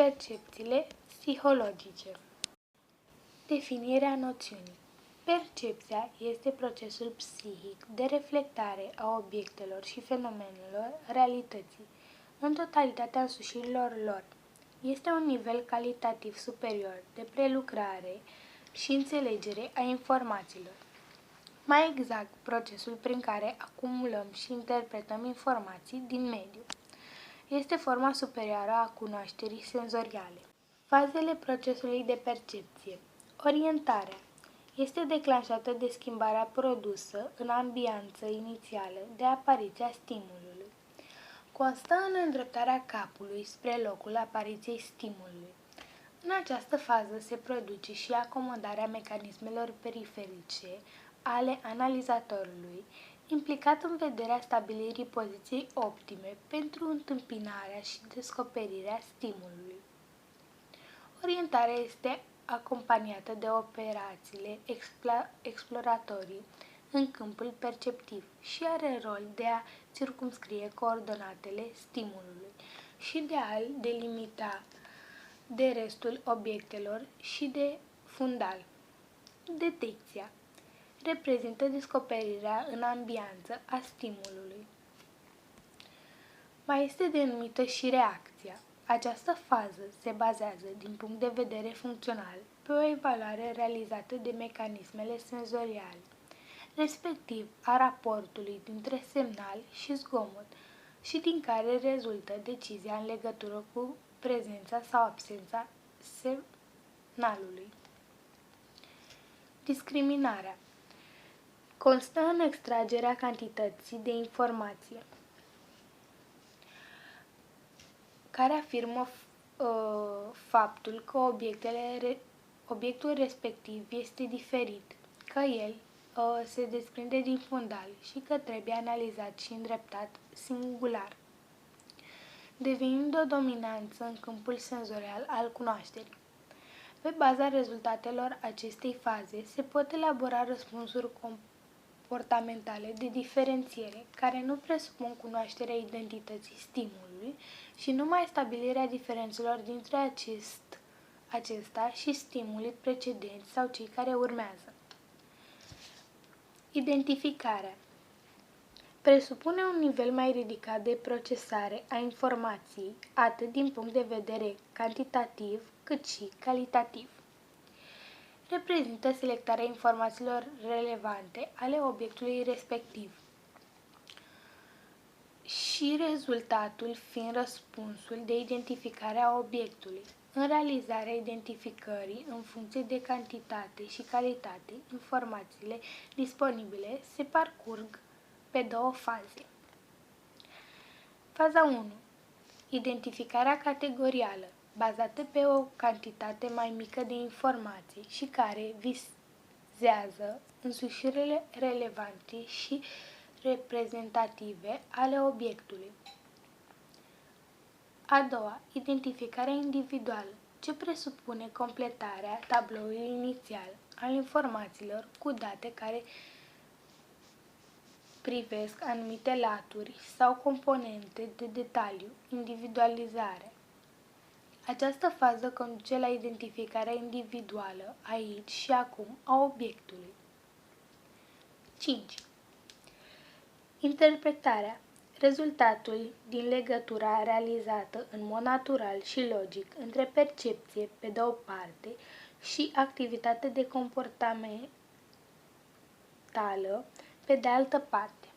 Percepțiile psihologice. Definirea noțiunii. Percepția este procesul psihic de reflectare a obiectelor și fenomenelor realității în totalitatea însușirilor lor. Este un nivel calitativ superior de prelucrare și înțelegere a informațiilor. Mai exact, procesul prin care acumulăm și interpretăm informații din mediu. Este forma superioară a cunoașterii senzoriale. Fazele procesului de percepție. Orientarea este declanșată de schimbarea produsă în ambianță inițială de apariția stimulului. Constă în îndreptarea capului spre locul apariției stimulului. În această fază se produce și acomodarea mecanismelor periferice ale analizatorului, implicat în vederea stabilirii poziției optime pentru întâmpinarea și descoperirea stimulului. Orientarea este acompaniată de operațiile exploratorii în câmpul perceptiv și are rol de a circumscrie coordonatele stimulului și de a-l delimita de restul obiectelor și de fundal. Detecția reprezintă descoperirea în ambianță a stimulului. Mai este denumită și reacția. Această fază se bazează, din punct de vedere funcțional, pe o evaluare realizată de mecanismele senzoriale, respectiv a raportului dintre semnal și zgomot, și din care rezultă decizia în legătură cu prezența sau absența semnalului. Discriminarea constă în extragerea cantității de informație care afirmă faptul că obiectul respectiv este diferit, că el se desprinde din fundal și că trebuie analizat și îndreptat singular, devenind o dominanță în câmpul senzorial al cunoașterii. Pe baza rezultatelor acestei faze se pot elabora răspunsuri comportamentale de diferențiere, care nu presupun cunoașterea identității stimulului și numai stabilirea diferențelor dintre acesta și stimulii precedenți sau cei care urmează. Identificarea presupune un nivel mai ridicat de procesare a informației, atât din punct de vedere cantitativ, cât și calitativ. Reprezintă selectarea informațiilor relevante ale obiectului respectiv și rezultatul fiind răspunsul de identificare a obiectului. În realizarea identificării în funcție de cantitate și calitate, informațiile disponibile se parcurg pe două faze. Faza 1. Identificarea categorială, bazată pe o cantitate mai mică de informații și care vizează însușirile relevante și reprezentative ale obiectului. A doua, identificarea individuală, ce presupune completarea tabloului inițial al informațiilor cu date care privesc anumite laturi sau componente de detaliu, individualizare. Această fază conduce la identificarea individuală, aici și acum, a obiectului. 5. Interpretarea. Rezultatul din legătura realizată în mod natural și logic între percepție, pe de o parte, și activitate de comportamentală, pe de altă parte.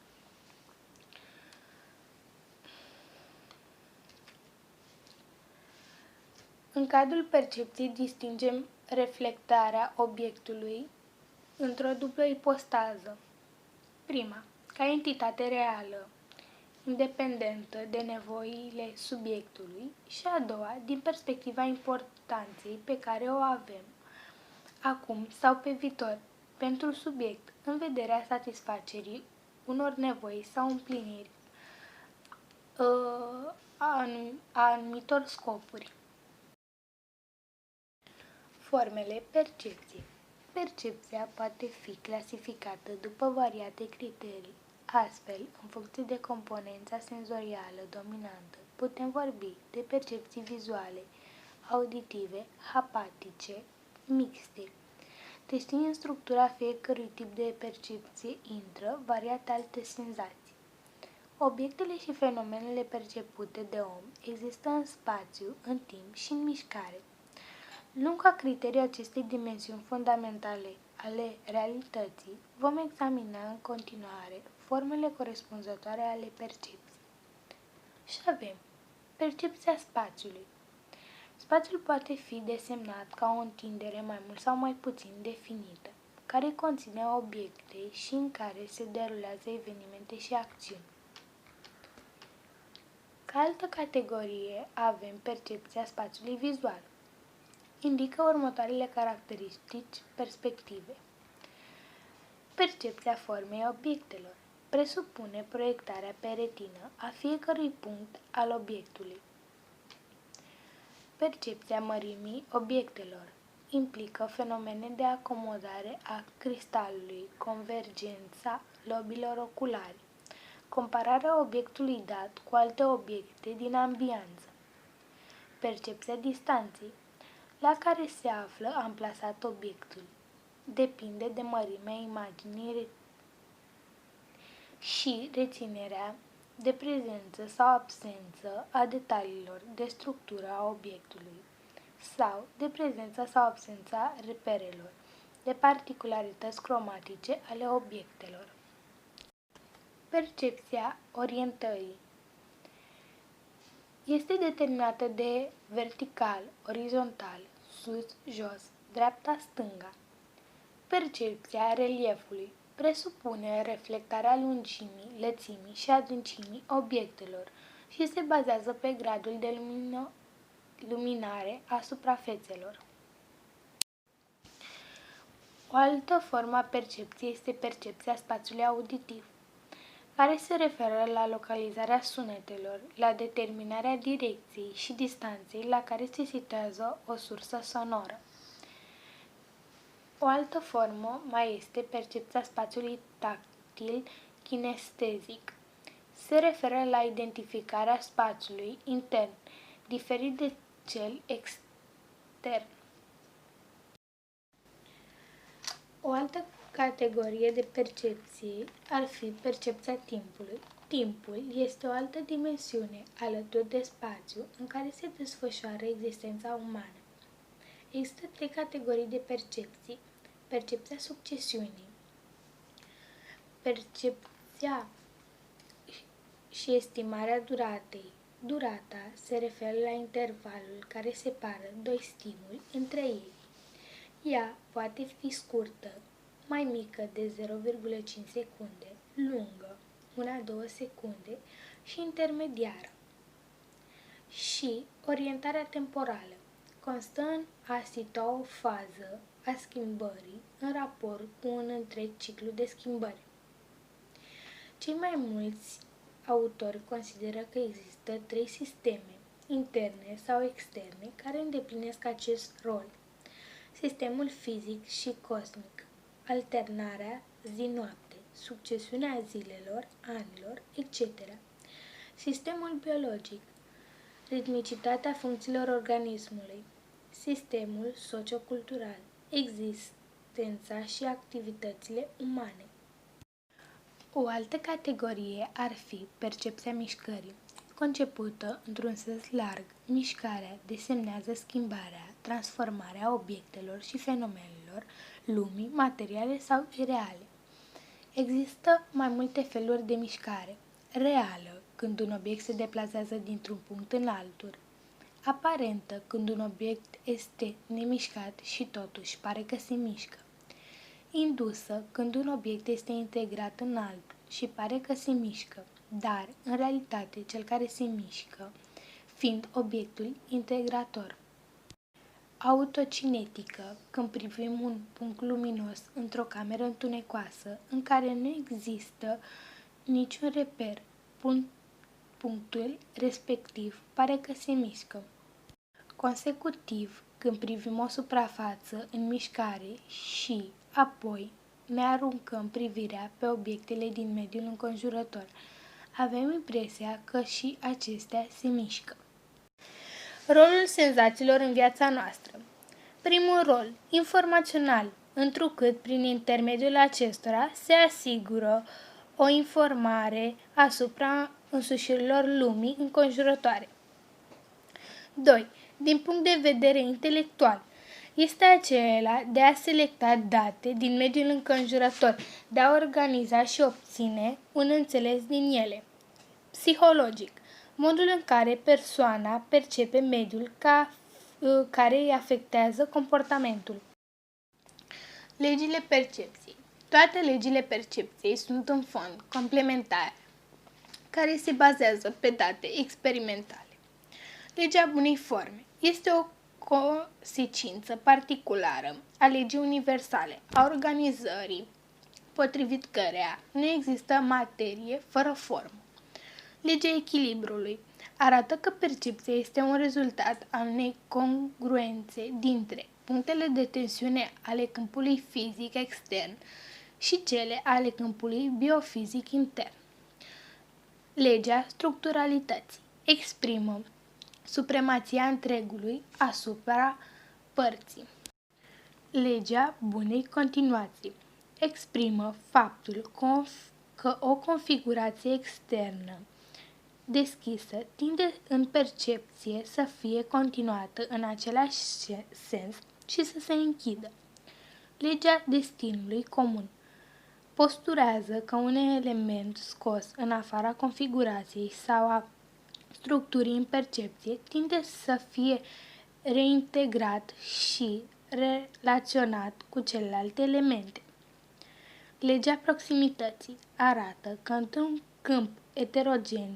În cadrul percepției distingem reflectarea obiectului într-o dublă ipostază. Prima, ca entitate reală, independentă de nevoile subiectului, și a doua, din perspectiva importanței pe care o avem acum sau pe viitor pentru subiect, în vederea satisfacerii unor nevoi sau împliniri a anumitor scopuri. Formele percepției. Percepția poate fi clasificată după variate criterii. Astfel, în funcție de componența senzorială dominantă, putem vorbi de percepții vizuale, auditive, haptice, mixte. Testind structura fiecărui tip de percepție intră variate alte senzații. Obiectele și fenomenele percepute de om există în spațiu, în timp și în mișcare. Luând ca criteriu acestei dimensiuni fundamentale ale realității, vom examina în continuare formele corespunzătoare ale percepției. Și avem percepția spațiului. Spațiul poate fi desemnat ca o întindere mai mult sau mai puțin definită, care conține obiecte și în care se derulează evenimente și acțiuni. Ca altă categorie avem percepția spațiului vizual. Indică următoarele caracteristici perspective. Percepția formei obiectelor presupune proiectarea pe retină a fiecărui punct al obiectului. Percepția mărimii obiectelor implică fenomene de acomodare a cristalului, convergența lobilor oculari, compararea obiectului dat cu alte obiecte din ambianță. Percepția distanței, la care se află amplasat obiectul, depinde de mărimea imaginii și reținerea de prezență sau absență a detaliilor de structură a obiectului sau de prezența sau absența reperelor, de particularități cromatice ale obiectelor. Percepția orientării este determinată de vertical, orizontal, sus, jos, dreapta-stânga. Percepția reliefului presupune reflectarea lungimii, lățimii și adâncimii obiectelor și se bazează pe gradul de luminare a suprafețelor. O altă formă a percepției este percepția spațiului auditiv, care se referă la localizarea sunetelor, la determinarea direcției și distanței la care se situează o sursă sonoră. O altă formă mai este percepția spațiului tactil kinestezic. Se referă la identificarea spațiului intern, diferit de cel extern. O altă categorie de percepție ar fi percepția timpului. Timpul este o altă dimensiune alături de spațiu în care se desfășoară existența umană. Există 3 categorii de percepții. Percepția succesiunii. Percepția și estimarea duratei. Durata se referă la intervalul care separă doi stimuli între ei. Ea poate fi scurtă, mai mică de 0,5 secunde, lungă, 1-2 secunde și intermediară. Și orientarea temporală constă în a situa o fază a schimbării în raport cu un întreg ciclu de schimbări. Cei mai mulți autori consideră că există 3 sisteme, interne sau externe, care îndeplinesc acest rol. Sistemul fizic și cosmic, alternarea zi-noapte, succesiunea zilelor, anilor, etc. Sistemul biologic, ritmicitatea funcțiilor organismului, sistemul sociocultural, existența și activitățile umane. O altă categorie ar fi percepția mișcării. Concepută într-un sens larg, mișcarea desemnează schimbarea, transformarea obiectelor și fenomenelor lumii, materiale sau ireale. Există mai multe feluri de mișcare. Reală, când un obiect se deplasează dintr-un punct în altul. Aparentă, când un obiect este nemișcat și totuși pare că se mișcă. Indusă, când un obiect este integrat în altul și pare că se mișcă, dar, în realitate, cel care se mișcă, fiind obiectul integrator. Autocinetică, când privim un punct luminos într-o cameră întunecoasă, în care nu există niciun reper, punctul respectiv pare că se mișcă. Consecutiv, când privim o suprafață în mișcare și, apoi, ne aruncăm privirea pe obiectele din mediul înconjurător, avem impresia că și acestea se mișcă. Rolul senzațiilor în viața noastră. Primul rol, informațional, întrucât prin intermediul acestora se asigură o informare asupra însușirilor lumii înconjurătoare. 2. Din punct de vedere intelectual, este acela de a selecta date din mediul înconjurător, de a organiza și obține un înțeles din ele. Psihologic, modul în care persoana percepe mediul care îi afectează comportamentul. Legile percepției. Toate legile percepției sunt în fond complementare, care se bazează pe date experimentale. Legea bunei forme este o consecință particulară a legii universale, a organizării, potrivit căreia nu există materie fără formă. Legea echilibrului arată că percepția este un rezultat al unei congruențe dintre punctele de tensiune ale câmpului fizic extern și cele ale câmpului biofizic intern. Legea structuralității exprimă supremația întregului asupra părții. Legea bunei continuații exprimă faptul că o configurație externă deschisă tinde în percepție să fie continuată în același sens și să se închidă. Legea destinului comun posturează că un element scos în afara configurației sau a structurii în percepție tinde să fie reintegrat și relaționat cu celelalte elemente. Legea proximității arată că într-un câmp heterogen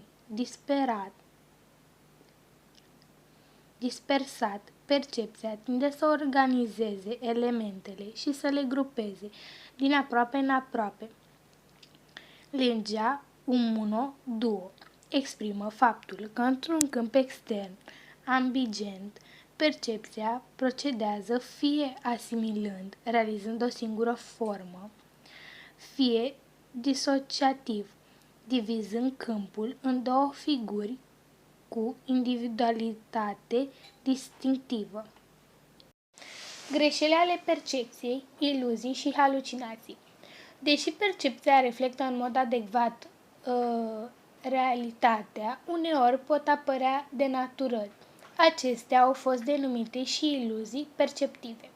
dispersat, percepția tinde să organizeze elementele și să le grupeze din aproape în aproape. Legea uno-duo exprimă faptul că într-un câmp extern, ambigent, percepția procedează fie asimilând, realizând o singură formă, fie disociativ, divizând câmpul în două figuri cu individualitate distinctivă. Greșeli ale percepției, iluzii și halucinații. Deși percepția reflectă în mod adecvat realitatea, uneori pot apărea denaturări. Acestea au fost denumite și iluzii perceptive.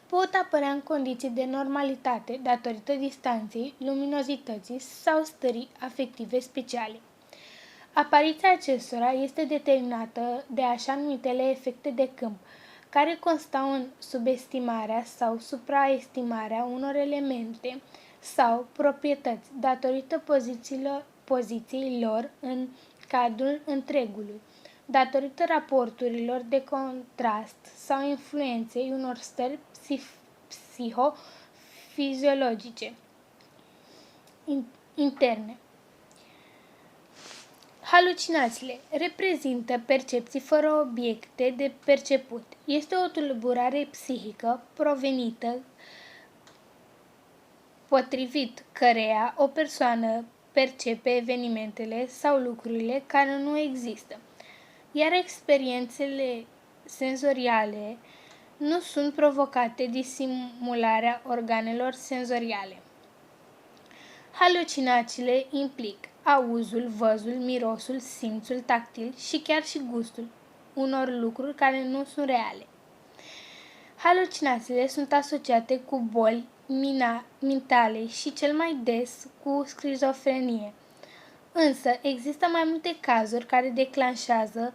Pot apărea în condiții de normalitate datorită distanței, luminozității sau stării afective speciale. Apariția acestora este determinată de așa numitele efecte de câmp, care constau în subestimarea sau supraestimarea unor elemente sau proprietăți datorită poziției lor în cadrul întregului, datorită raporturilor de contrast sau influenței unor stări psihofiziologice interne. Halucinațiile reprezintă percepții fără obiecte de perceput. Este o tulburare psihică provenită potrivit căreia o persoană percepe evenimentele sau lucrurile care nu există, iar experiențele senzoriale nu sunt provocate de simularea organelor senzoriale. Halucinațiile implică auzul, văzul, mirosul, simțul tactil și chiar și gustul unor lucruri care nu sunt reale. Halucinațiile sunt asociate cu boli mentale și cel mai des cu schizofrenie. Însă există mai multe cazuri care declanșează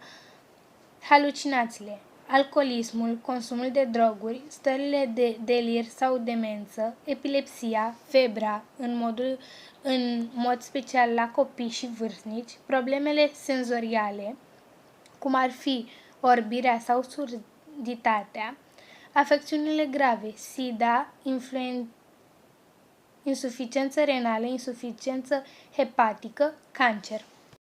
halucinațiile. Alcoolismul, consumul de droguri, stările de delir sau demență, epilepsia, febra, în mod special la copii și vârstnici, problemele senzoriale, cum ar fi orbirea sau surditatea, afecțiunile grave, SIDA, insuficiență renală, insuficiență hepatică, cancer.